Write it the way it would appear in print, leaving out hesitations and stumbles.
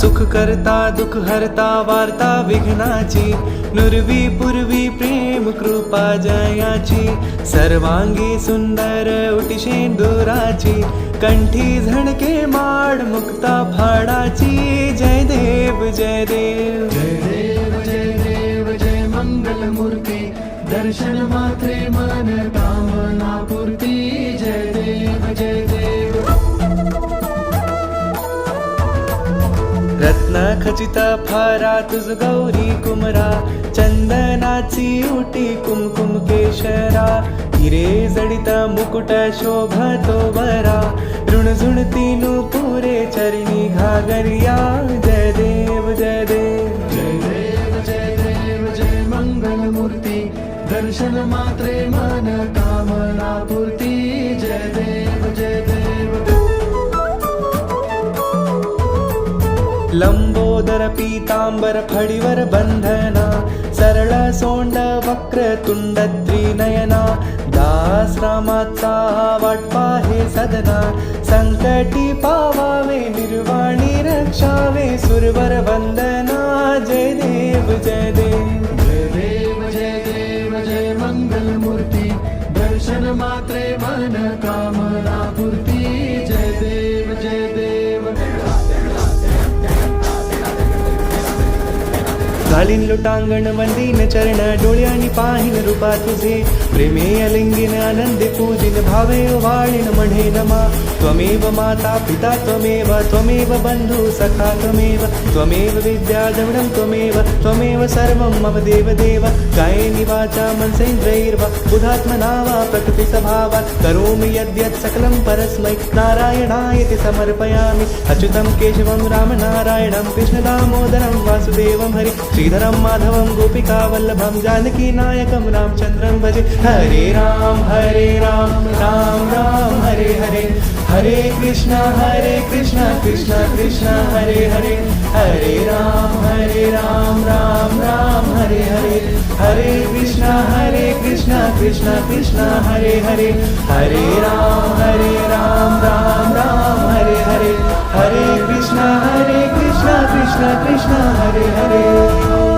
सुख करता दुःख हरता वार्ता विघ्नाची, नुरवी पूर्वी प्रेम कृपा जयाची, सर्वांगी सुंदर उटी शेंदुराची, कंठी झणके माड मुक्ता फाडाची, जय देव जय देव जय देव जय देव जय मंगल मूर्ती, दर्शन मात्रे मन कामना पूर्ती, जय देव जय देव. रत्न खचित फारा तुझ गौरी कुमरा, चंदनाची उटी कुमकुम केशरा, हिरे जडित मुकुट शोभतो बरा, ऋणझुणती नुपुरे चरणी घागरिया, जय देव जय देव जय देव जय देव जय मंगल मूर्ती, दर्शन मात्रे मन कामना पूर्ती, जय देव जय देव. लंबोदर पीतांबर फळीवर बंधना, सरळ सोंड वक्र तुंड त्रिनयना, दास रामाचा वाटपा हे सदना, संकटी पावावे निर्वाणी रक्षावे, सुरवर वंदना, जय देव जय देव जय देव जय देव जय मंगल मूर्ती, दर्शन मात्रे मन कामना पूर्ती, जय देव जय देव. घालीन लोटांगण वंदीन चरण, डोळ्यांनी पाहिन रूपा तुझे, प्रेमे अलिंगिन आनंदे पूजिन, भावे ओवाळीन म्हणे नमा, त्वमेव माता पिता त्वमेव, त्वमेव बंधु सखा त्वमेव, त्वमेव विद्या द्रविणं त्वमेव, त्वमेव सर्वं मम देव देव. कायेन वाचा मनसेन्द्रियैर्वा बुधात्मना वा प्रकृति स्वभावात्, करोमि यद्यत् सकलं परस्मै नारायणायति समर्पयामि. अच्युतं केशवं रामनारायणं कृष्ण दामोदरं वासुदेवं हरि, श्रीधरं माधवं गोपिका वल्लभं जानकी नायकं रामचन्द्रं भजे. हरे राम राम राम हरे हरे, हरे कृष्ण कृष्ण कृष्ण हरे हरे, हरे राम राम राम हरे हरे, हरे कृष्ण कृष्ण कृष्ण हरे हरे, हरे राम राम राम हरे हरे, हरे कृष्ण कृष्ण कृष्ण हरे हरे.